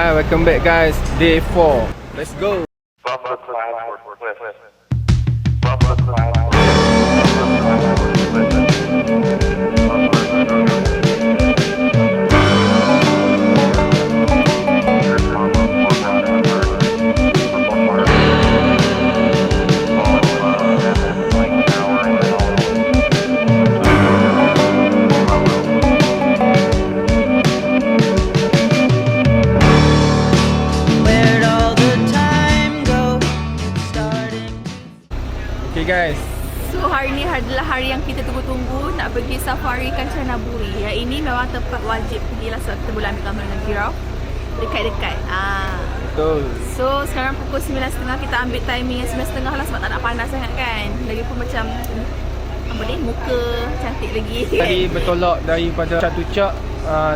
Hi, welcome back guys. Day 4. Let's go. Okay guys, so hari ni adalah hari yang kita tunggu-tunggu nak pergi safari Kanchanaburi. Yang ini memang tempat wajib pergilah sebab kita boleh ambil gambar dengan giraffe dekat-dekat. betul. So sekarang pukul 9.30, kita ambil timing yang 9.30 lah sebab tak nak panas sangat kan. Lagipun macam apa ni, muka cantik lagi. Tadi bertolak daripada Chatuchak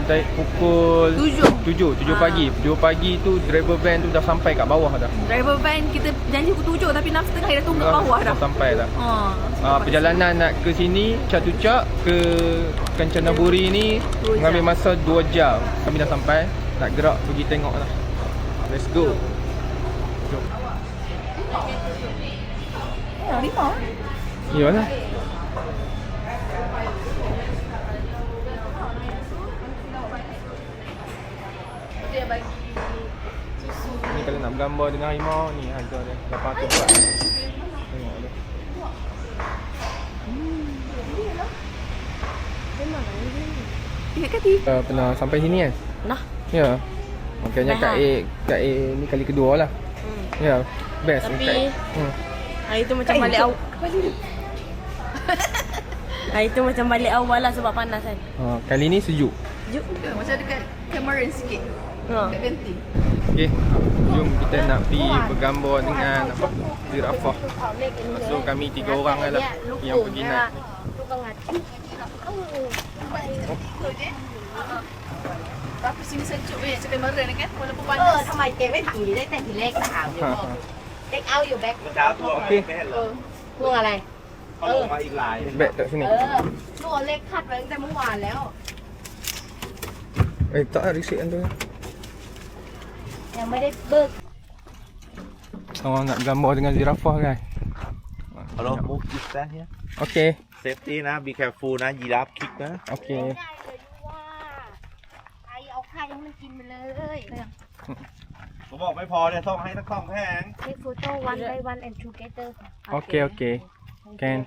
dari pukul 7 pagi. 7 pagi tu driver van tu dah sampai kat bawah dah. Driver van kita janji pukul 7 tapi 6.30 dia dah tunggu kat bawah dah. Sampai dah. Perjalanan nak ke sini Chatuchak ke Kanchanaburi ni mengambil masa 2 jam. Kami dah sampai. Nak gerak pergi tengok lah. Let's go. Jom. Rimau. Iyalah. Dia bagi susu. Ni kalau nak bergambar dengan harimau ni harga dia 800 baht. Tengok dia. Ingat kati? Pernah sampai sini kan? Nah. Ya. Makanya Kak A ni kali kedua lah. Ya. Best Tapi Kak A. hari tu macam balik awal. Hari tu macam balik awal lah sebab panas kan. Kali ni sejuk. Sejuk. Macam dekat Cameron sikit. Dekat Genting. Okey. Jom kita nak pergi bergambar dengan apa? Zirafah. So kami 3 orang lah yang pergi naik. Tapi sini sejuk weh, macam Cameron kan walaupun panas. ทำไมเจ๊ไม่ถือได้แต่ทีแรกถามอยู่เด็กเอาอยู่แบ็ค Okey. พวกอะไร Back tak sini. ลูกเอาเลขคัดไว้ตั้งแต่เมื่อวานแล้ว Tak ada receipt tu. ยังไม่ได้เบิก Orang nak gambar dengan zirafah kan. Hello, move this down here. Okey. Safety นะ be careful นะ ยีราฟคิกนะ Okey. ได้เลยว่าใครเอาไข่ให้มันกินไปเลย ผมบอกไม่พอเนี่ยต้องให้ทั้ง2แผง Take photo one by one and together Okey. Can.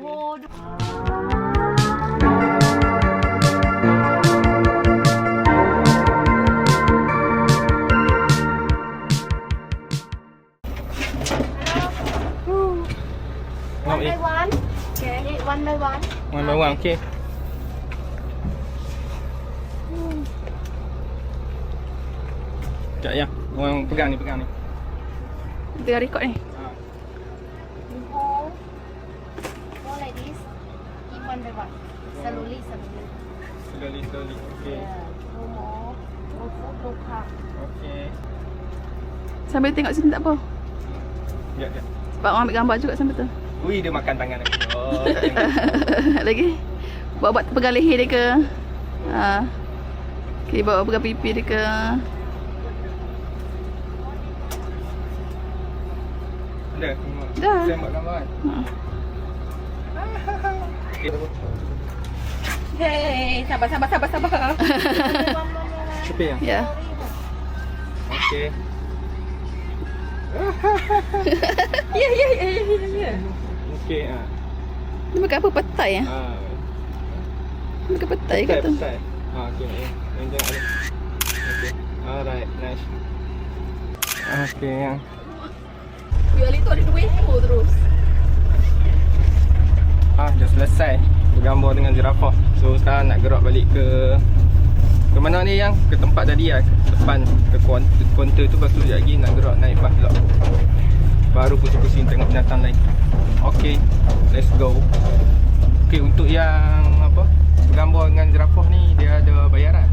โอ้ดู Ngọc one đi. by one one by one Ngoài mở hoàng okey. Sekejap ya. Orang pegang ni. Tengah rekod ni. you hold go like this keep one by one slowly Slowly. Okey. no more no food no carb Okey. Sambil tengok sini tak apa. Ya. Sebab orang ambil gambar juga sambil tu. Ui, dia makan tangan aku. Oh, tak tengok. Lagi. Buat pegang leher dia ke. Okay, bawa pegang pipi dia ke. Dah. Dah. Saya buat gambar kan. Okey. Hey, sabar. Tepi ya. Ya. Okey. Ya. Okey. Dia makan apa? Petai ya? Makan petai ke tu? Petai. Okey. Yang tengok ni. Okey. Alright, nice. Okey yang. Bialik tu ada 2 ekor terus. Dah selesai bergambar dengan zirafah. So sekarang nak gerak balik ke mana ni yang? Ke tempat tadi lah, ke depan, ke kaunter tu. Lepas tu sekejap lagi nak gerak naik bas pula. Baru pusing-pusing tengok binatang lain. Okay, let's go. Okay, untuk yang apa, bergambar dengan zirafah ni, dia ada bayaran.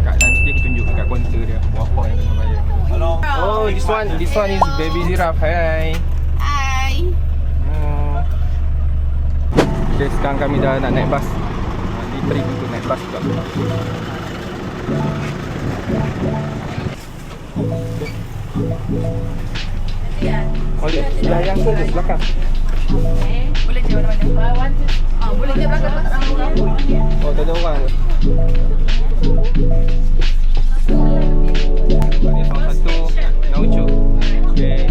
Kat nanti aku tunjuk kat kaunter dia berapa yang kena bayar. Hello. Oh, this one is baby giraffe. Hi. Hai. Okay, sekarang kami dah nak naik bas. Ni trip untuk naik bas juga. Oh, dia yang tu belakang. Boleh je mana-mana. Boleh je belakang. Oh, tak ada orang tu. Ni salah satu Naucu. Okay.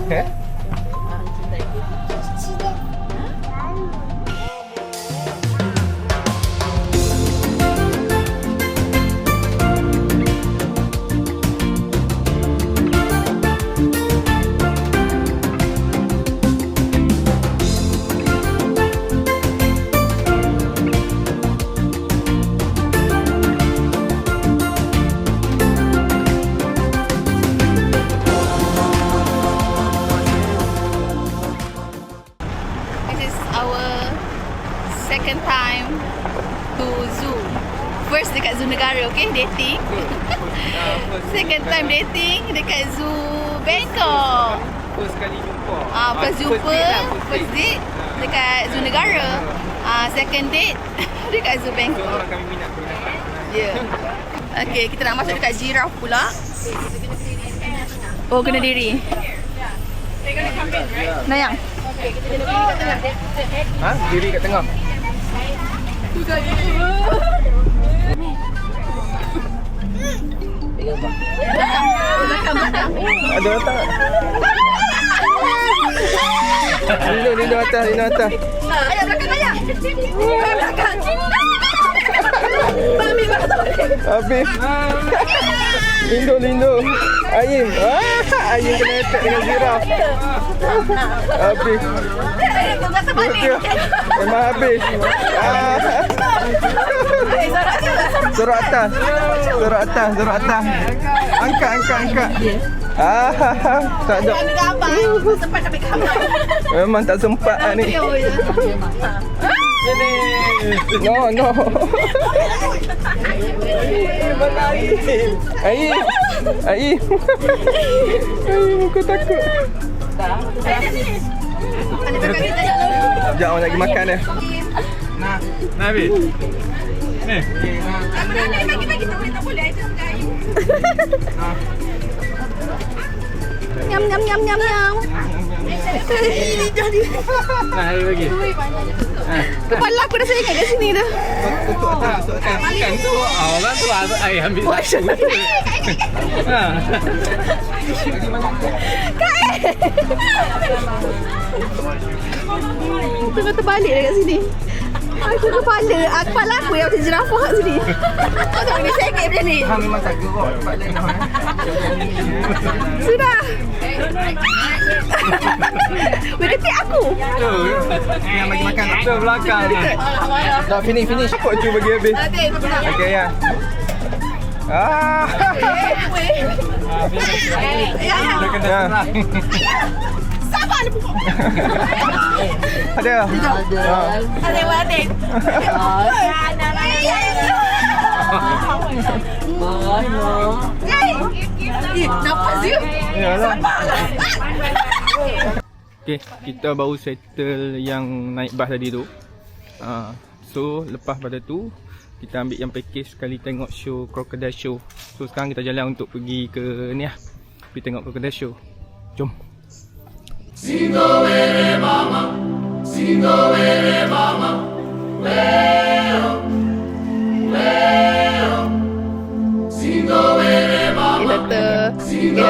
Okay. This is our second time to zoo. First dekat Zoo Negara, okay, dating. Second time dating dekat Zoo Bangkok. First kali jumpa. First jumpa, first date dekat Zoo Negara. Second date dekat Zoo So, Bangkok. orang kami minat binatang. Ya. Okay, kita nak masuk dekat giraffe pula. Oh, kena diri. Nayang. Ha? Diri kat tengah. Ada datang tak? Lindo atas, Lindo atas. Ayah belakang ayah. Belakang. Mami belakang. Habis. Lindo. Ayim. Ayim kena attack dengan ziraf. Habis. Rasa balik. Memang habis. Sorok atas. Angkat. Tak ada. Ambil gambar. Sempat ambil gambar. Memang tak sempat lah ni. No. Ayim. Ayim, aku takut. Sekejap, orang nak pergi makan dah. Nah, habis. Ni. Bagi tak boleh. Nyam. Nah, bagi. Kepala aku dah seringat kat sini dah. Tutup atas. Kan tu orang tu ai ambil satu. Tengah terbalik dah kat sini. Aku kepala aku yang macam jerafah kat sini. Kau tak boleh sengit macam ni. Memang tak gerak. Sudah. Weh, ketik aku. Yang bagi makan Tu belakang. dah finish. Apa tu bagi habis? Okey ya. Dia kena serang. Sabar ni pukul. Ada. Adik-adik. Nafas dia. Yalah. Okay, kita baru settle yang naik bas tadi tu. So lepas pada tu kita ambil yang package sekali tengok show Crocodile Show. So sekarang kita jalan untuk pergi ke ni lah, pergi tengok Crocodile Show. Jom. Kita Okey, 1, 2,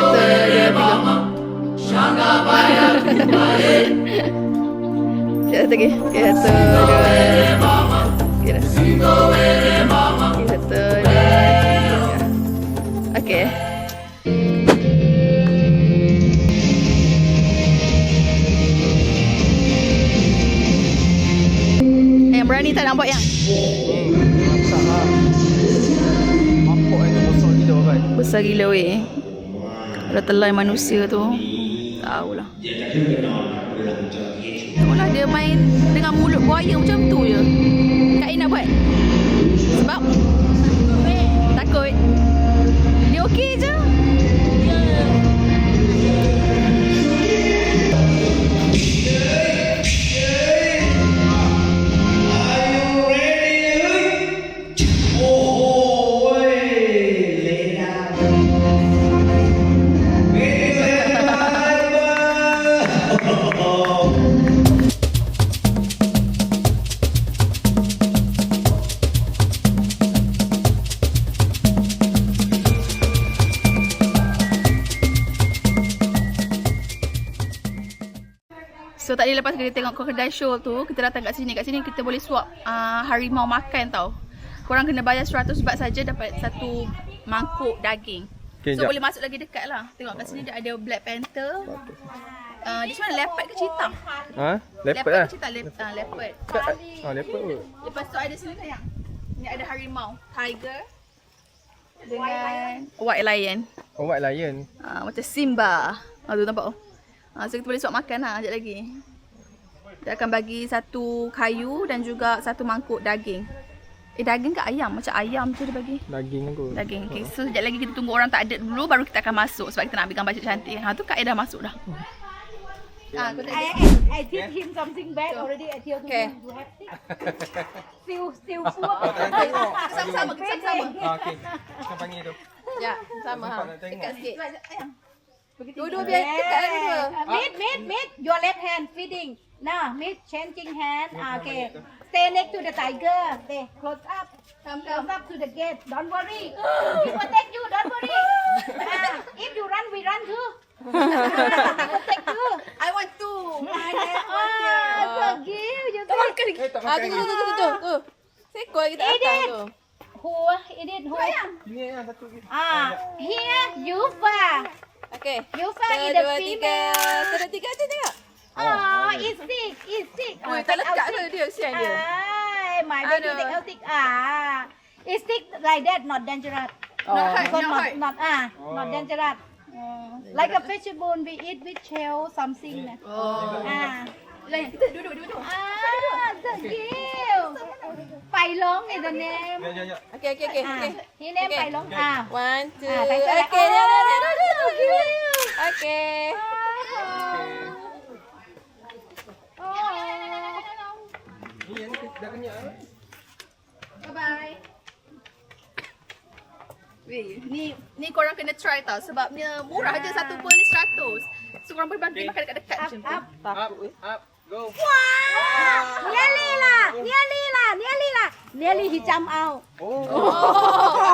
3. Okey, 1, 2, 3. 1, 2, 3. Okey. Yang berani tak nak buat yang? Masak lah. Mampuk ni besar gila kan. Besar gila weh. Ada telan manusia tu. Tahulah. Itulah dia main dengan mulut buaya macam tu je. Kak Ain nak buat? Sebab? Takut. Dia okey je. So tadi lepas kita tengok crocodile show tu, kita datang kat sini. Kat sini kita boleh swap harimau makan tau. Korang kena bayar 100 baht saja dapat satu mangkuk daging. Okay, So jap. boleh masuk lagi dekat lah. Tengok kat sini dia ada Black Panther. This one leopard ke cheetah? Ha? Leopard lah. ke cheetah? Leopard. Leopard kot. Lepas tu ada sini kan yang ni ada harimau, tiger dengan white lion. Oh, white lion. Macam Simba. Tu nampak oh. So kita boleh swap makan lah sekejap lagi. Kita akan bagi satu kayu dan juga satu mangkuk daging. Daging ke ayam? Macam ayam tu dia bagi. Daging kot. Daging. Okay. So sekejap lagi kita tunggu orang tak ada dulu baru kita akan masuk sebab kita nak ambil gambar cantik. Tu Kak Ain dah masuk dah. I did him something bad already. I tell Okay. him you have still poor. Sama-sama, kita sama. Okey. Kita panggil tu. Ya, sama ha. Nampak nak tengok. Dekat sikit. Dua-dua biar dekat lah dua. Meet, your left hand feeding. Now, meet, changing hand. Okay. Stay next to the tiger. Okay, close up. Close up to the gate. Don't worry. We protect you. Don't worry. If you run, we run too. Protect you. I want to. So cute. You Tak makan lagi. tak makan lagi. Tu. Sekor kita atas tu. Who? Who? Ni yang satu lagi. Here, Yufa. Okay. Yufa is the female. Satu, tiga je tengok. Oh, it's sick. It's sick. Ui, tak lekat ke dia, sian dia. My baby Aduh. take out sick. It's sick like that, not dangerous. Not hurt, So not hurt. not dangerous. Like a fish bone, we eat with shell something. Lain, kita duduk. So cute. Pai Long is the name. Ya. Okay. He name Okay. Pai Long. 1, 2. thank you. Okay, So cute. Okay. Ni yang ni dah kenyang. Bye-bye. Weh, ni korang kena try tau sebabnya murah je satu pun ni 100. So korang boleh bagi makan dekat-dekat macam tu. Up, go. Nearly lah. Nearly he jump out. Oh.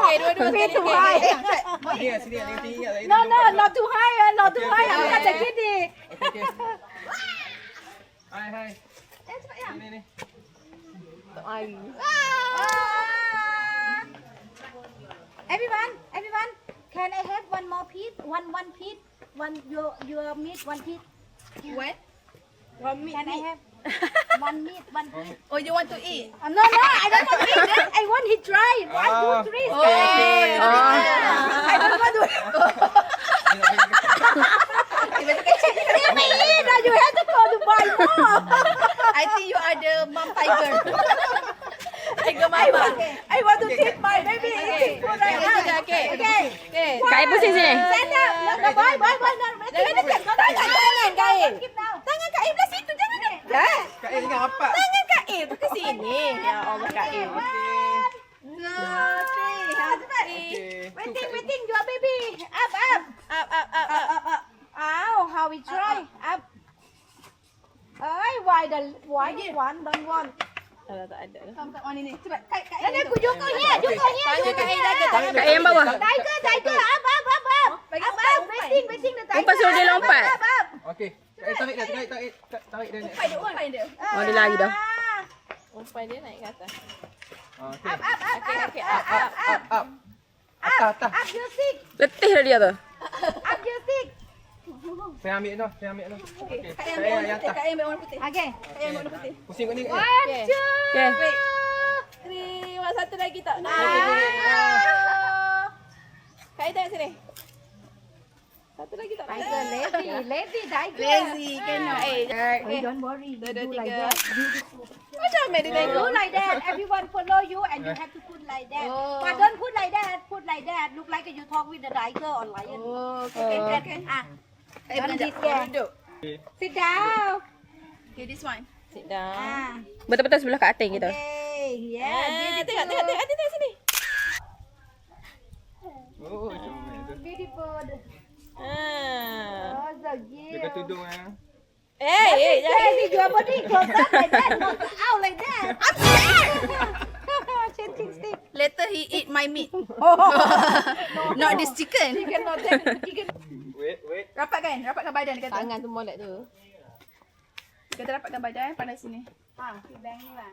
Okay, dua-dua Way sekali. too high. Sini yang tinggi kat No, not too high. Not too high. Okay. I'm not a kiddie. Okay. Hai. Ni. Everyone, can I have one more piece? One piece? One your meat, one piece? What? Can I have one meat, one piece? Oh, you want to eat? No, I don't want to eat that. I want he try. 1, 2, 3. I don't want to. Let me eat. You have to go to buy more. I think you are the mom tiger. Tiger mama. I want to keep my baby eating food right now. Okay. Kak Ain pusing sini. Stand up. No, boy. Jangan dekat. Tangan Kak Ain. Keep now. Tangan Kak Ain belah situ. Jangan dekat. Kak Ain jangan rapat. Tangan Kak Ain tu ke sini. Ya Allah Kak Ain. 2, 3. Waiting. Your baby. Up. Up. Ow, how we try? Up. Why one don't want? Tak ada. Kamu ni. Cepat. Kak Ain. Then aku jumpa here. Tangan Kak Ain jaga. Tangan Kak Ain bawah. Tiger. Up. Bagi Up. Okey. Tarik dia, tarik dia. Umpai dia. Oh, dia lari dah. Umpai dia naik ke atas. Okey. Okey, up. Atas. Up your stick. Letih dah dia tu. Up your stick. Saya ambil tu. Okey. Kak Saya yang yang putih, atas. Kak yang warna putih. Okay. Kak yang warna putih. Pusing kau ni. One, Okay. two. Okay. Wait. 3, satu lagi tak? Kak yang tengok sini. Satu lagi tak? Tiger, lady, tiger. Lazy, cannot. Oh, don't worry. Dua, Do like tiga. that. Beautiful. Macam mana dia Do tengok? like that. Everyone follow you and you have to put like that. Oh. But don't put like that. Put like that. Look like you talk with the tiger or lion. Oh, okay. Don't Don't sit there. duduk. Sit down. Okay, this one. Sit down. Ah. Betul-betul sebelah kat atas kita. Okay. Yeah. Tengok sini. Oh, comel tu. Beautiful. Ah. Oh, so cute. Dekat tudung Hey, Hey, your body close up like that, not out like that. I'm scared. Changing stick. Later he eat my meat. Not this chicken. Chicken not that. Chicken. Wait. Rapatkan badan dia kata. Tangan tu molek tu. Dia kata rapatkan badan panas sini. Ah, bang ni lah.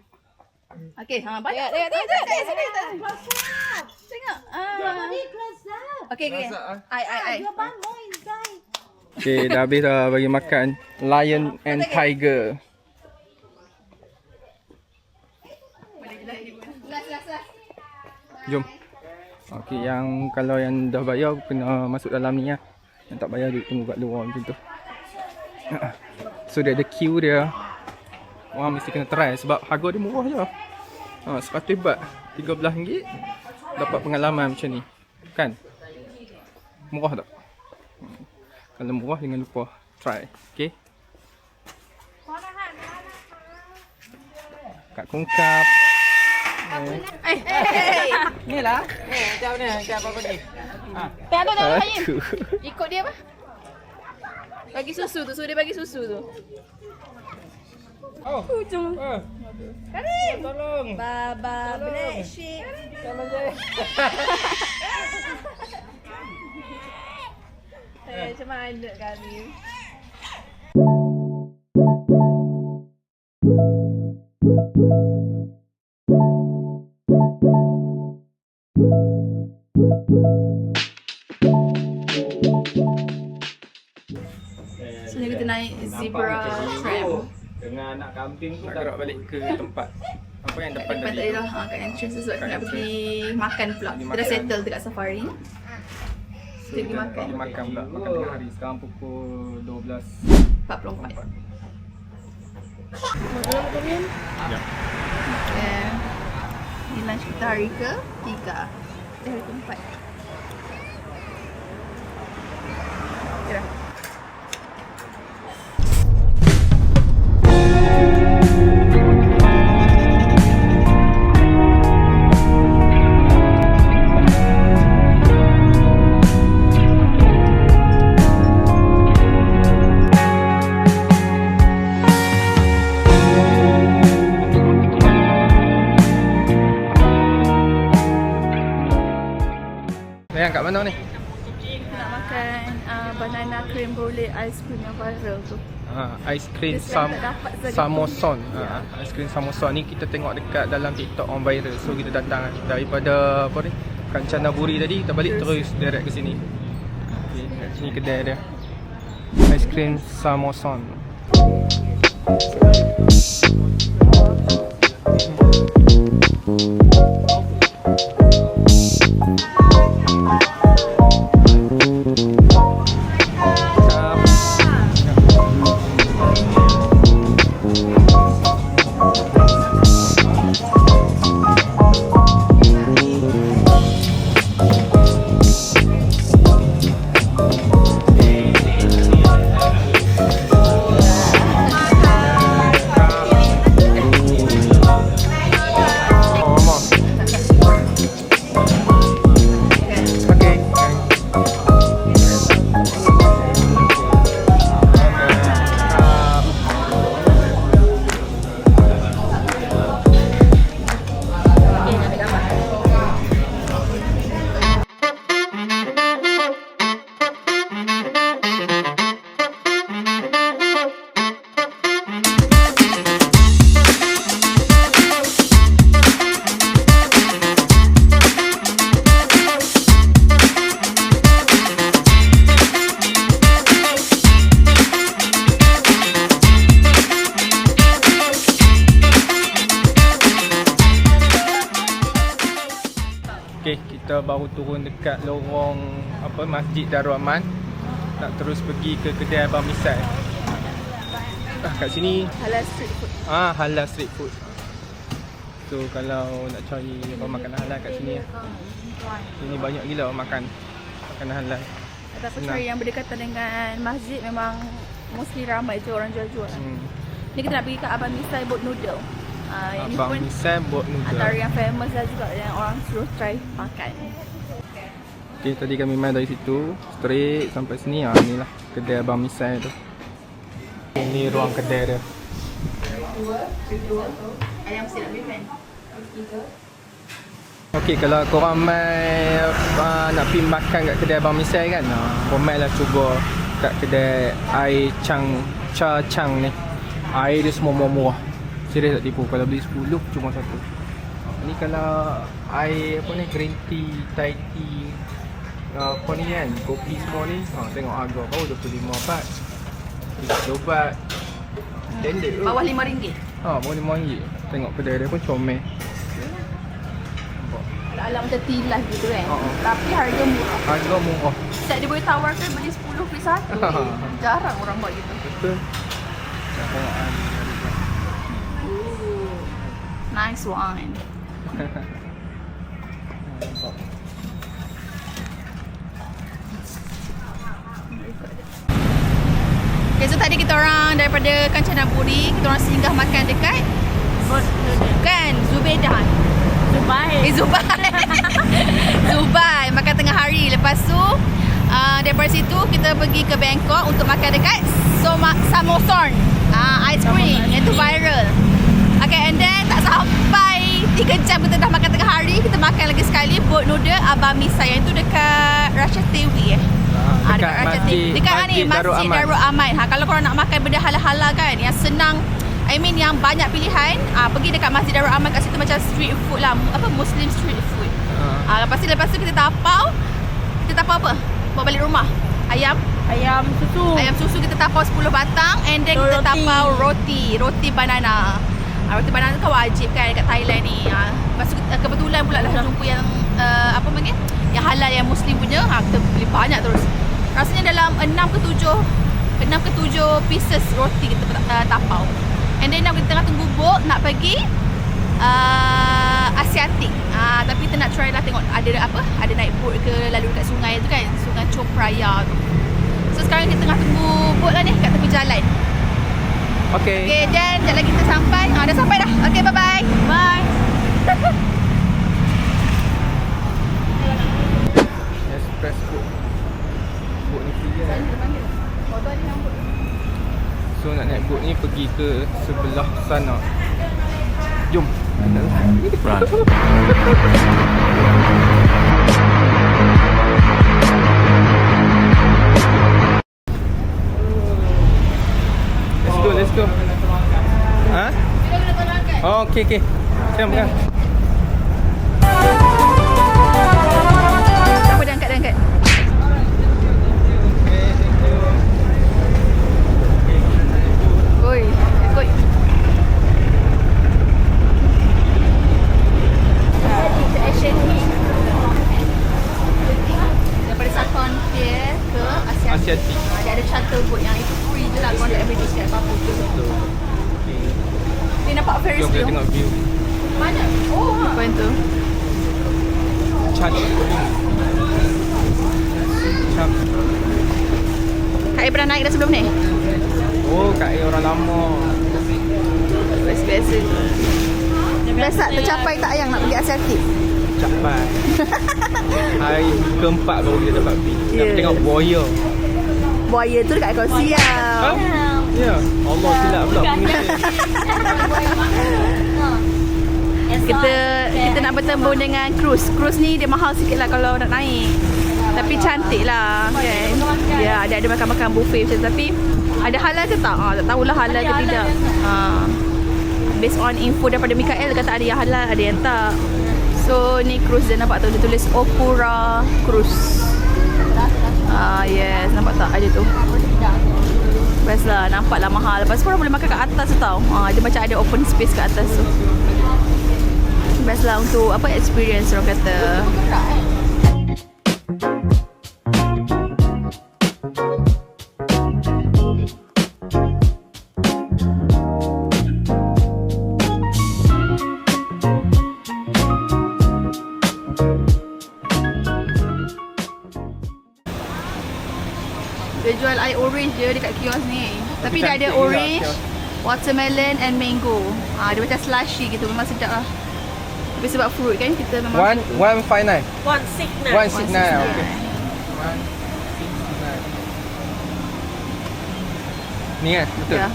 Okey, banyak. Tengok sini. Close up. Tengok. Your body close up. Okey. Close up, Ai. Your bum more inside. Okay, dah habis dah bagi makan lion and tiger. Jom. Okey, yang kalau yang dah bayar kena masuk dalam ni lah. Yang tak bayar duduk tunggu kat luar macam tu. So dia ada queue dia. Wah, mesti kena try sebab harga dia murah je. RM100, RM13 dapat pengalaman macam ni. Kan? Murah tak? Kalau murah jangan lupa try. Okay? Kat Kungkap. Ni lah. Macam mana? Macam apa ni? Tengok tu Aduh. Ikut dia apa? Bagi susu tu. Suruh dia bagi susu tu. Oh. Karim. Tolong. Baba black sheep. Tolong saya. Macam mana Karim? So kita naik zebra tram. Dengan anak kambing tu tak gerak balik ke tempat. Apa yang depan Depan tadi? tadi lah kat entrance tu sebab kita nak pergi makan pula. Kita dah settle dekat safari. So, Kita pergi makan. Pergi makan pula. Makan tengah hari. Sekarang pukul 12. 44. Ya. Ini lunch kita hari ke-3. Hari ke-4. Okay dah. Yang kat mana ni? Nak makan banana cream brulee ice cream yang viral tu. Ice cream Dia sekarang tak dapat saja. samoson. Ice cream samoson ni kita tengok dekat dalam TikTok on viral. So kita datang daripada apa ni? Kanchanaburi tadi kita balik terus direct ke sini. Okey, kat sini kedai dia. Ice cream samoson. Okay. baru turun dekat lorong apa Masjid Darul Aman. Nak terus pergi ke kedai Abang Misai. Kat sini Halal street food. halal street food. So kalau nak cari apa makanan halal kat sini, sini banyak gila orang makan makanan halal. Ataupun Senang. cari yang berdekatan dengan masjid memang mostly ramai je orang jual-jual. Ni kita nak pergi ke Abang Misai Boat Noodle. Ini Abang pun Misai Boat Noodle. antara yang famous lah juga yang orang suruh try makan. Okay, tadi kami main dari situ straight sampai sini. Inilah kedai Abang Misai tu. Ini ruang kedai dia. Ayam mesti nak beli kan? Okey, kalau korang mai nak pergi makan kat kedai Abang Misai kan, korang mai lah cuba kat kedai air Cha Chang ni. Air dia semua murah-murah. Serius tak tipu, kalau beli 10 cuma satu. Ni kalau air apa ni, green tea, Thai tea, apa ni kan, kopi semua ni, tengok harga baru 25 baht, 30 baht. Standard tu. Bawah RM5. Bawah RM5. Tengok kedai dia pun comel. Alam macam tea life gitu kan. Tapi harga murah. Harga murah. Set dia boleh tawarkan beli 10 free 1. Jarang orang buat gitu. Betul. Nice one. Okay, so tadi kita orang daripada Kanchanaburi, kita orang singgah makan dekat kan Zubedah. Zubai. Zubai makan tengah hari. Lepas tu daripada situ kita pergi ke Bangkok untuk makan dekat Samosorn. Ice cream yang tu viral. Okay, and then tak sampai 3 jam kita dah makan tengah hari, kita makan lagi sekali Boat Noodle Abang Misai yang tu dekat Rashid Tewi Dekat Masjid Masjid Darul Aman. Kalau korang nak makan benda halal-halal kan, yang senang, yang banyak pilihan, pergi dekat Masjid Darul Aman. Kat situ macam street food lah, Muslim street food. Lepas tu kita tapau apa? Bawa balik rumah. Ayam susu kita tapau 10 batang, and then kita tapau roti banana. Roti banana tu kan wajib kan dekat Thailand ni. Lepas tu kebetulan pula lah jumpa yang yang halal, yang Muslim punya. Kita beli banyak terus. Rasanya dalam 6 ke 7 pieces roti kita tapau. And then kita tengah tunggu boat nak pergi Asiatik. Tapi kita nak try lah tengok ada naik boat ke lalu dekat sungai tu kan, Sungai Chao Phraya tu. So sekarang kita tengah tunggu boat lah ni kat tepi jalan. Okay, dan sekejap lagi kita sampai. Dah sampai dah. Okay, bye-bye. Bye. Express boat. Boat ni free kan. So nak naik boat ni pergi ke sebelah sana. Jom. Let's go. Oh, okay. Jom kan. Apa dia angkat? Oi, ikut. Daripada Sakhon Pier ke Asiatik. Dia ada charter boat yang itu free je lah. Korang tak boleh discount apa-apa tu. Dia nampak Ferris Jom kita wheel. tengok view. Mana? Oh, apa yang tu? Chat. Kak Ai pernah naik dah sebelum ni? Oh, Kak Ai orang lama. Biasa. Biasa tercapai tak yang nak pergi Asiatik? Capai. Hari keempat baru kita dapat pergi. Nak Yeah. tengok buaya. Buaya tu dekat ekor siam. Ya. Allah silap pula. Kita nak bertemu dengan cruise. Cruise ni dia mahal sikit lah kalau nak naik. Tapi cantik lah kan. Ya, ada makan-makan buffet macam tu. Tapi ada halal ke tak? Tak tahulah halal ke tidak. Based on info daripada Mikael, dia kata ada yang halal, ada yang tak. So ni cruise dia, nampak tu dia tulis Okura Cruise. Yes, nampak tak ada tu. Best lah, nampak lah mahal. Lepas tu orang boleh makan kat atas tu tau. Dia macam ada open space kat atas tu. Best lah untuk experience orang kata. Dia jual air orange je dekat kios ni. Tapi dia ada cantik juga orange, kios. watermelon and mango. Dia macam slushy gitu, memang sedap lah. Tapi sebab fruit kan kita memang 159. 169. 169. Okay. 169. Ni kan? Betul? Ya.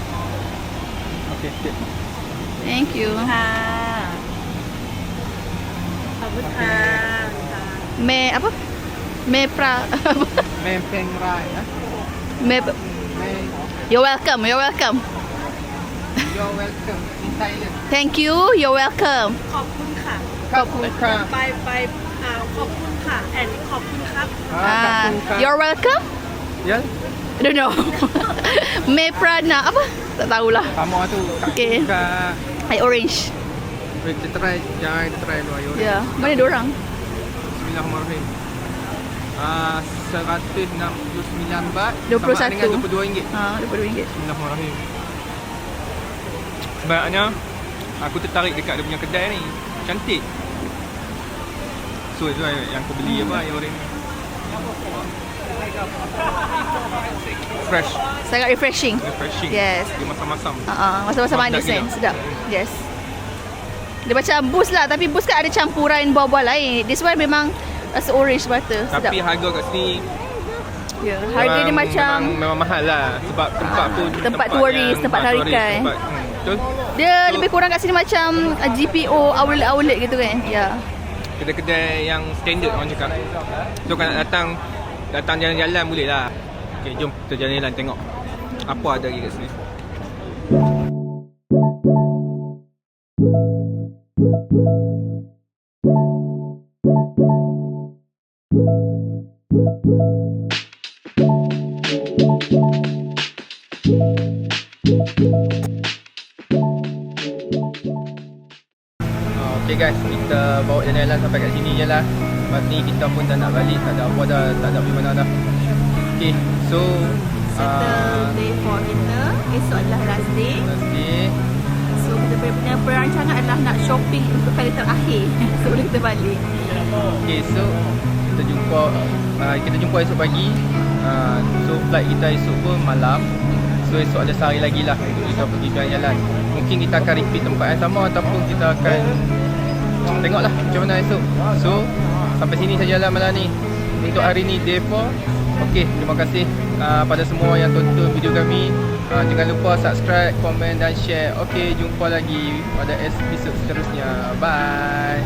Okay, okay. Thank you. ค่ะขอบคุณค่ะ Me apa? Me pra Mempeng Rai. Me Meng. You're welcome. You're welcome. You're welcome in Thailand. Thank you. You're welcome. ขอบคุณค่ะ Kapungka. ไปขอบคุณค่ะแอนขอบคุณครับ Kapungka. You're welcome. Ya. I don't know. Me prana apa? Tak tahulah. Kamu tu Okay. Kapungka. Air orange. Wait, kita try. Jangan kita try dulu ayo. Ya. Mana dia orang? Bismillahirrahmanirrahim. 169 baht 21. sama dengan RM22. RM22. Bismillahirrahmanirrahim. Sebenarnya aku tertarik dekat dia punya kedai ni. Cantik. So itu yang aku beli apa yang orang fresh, Sangat refreshing. refreshing. Yes. Dia masam-masam. Masa-masa Mantap manis kan. gila. Sedap. Yes. Dia macam boost lah, tapi boost kan ada campuran buah-buah lain. This one memang rasa orange semata. Sedap. Tapi harga kat sini Ya, harga dia macam memang mahal lah sebab tempat pun tempat turis, tempat tarikan. Betul. dia lebih kurang kat sini macam GPO outlet gitu kan. Ya. Kedai-kedai yang standard orang cakap. So kalau nak datang jalan-jalan boleh lah. Okay, jom kita jalan-jalan tengok apa ada lagi kat sini. Okay guys, kita bawa jalan-jalan sampai kat sini je lah. Lepas ni kita pun tak nak balik, tak ada apa dah, tak ada pergi mana dah. Okay, so Settle day 4 kita. Esok adalah last day. last day. So kita punya perancangan adalah nak shopping untuk kali terakhir sebelum kita balik. Okay, so kita jumpa esok pagi. So flight kita esok pun malam. So esok ada sehari lagi lah untuk kita pergi jalan-jalan. Mungkin kita akan repeat tempat yang sama ataupun kita akan tengoklah macam mana esok. So sampai sini sajalah malam ni untuk hari ni day 4. Okey, terima kasih pada semua yang tonton video kami. Jangan lupa subscribe, komen dan share. Okey, jumpa lagi pada episod seterusnya. Bye.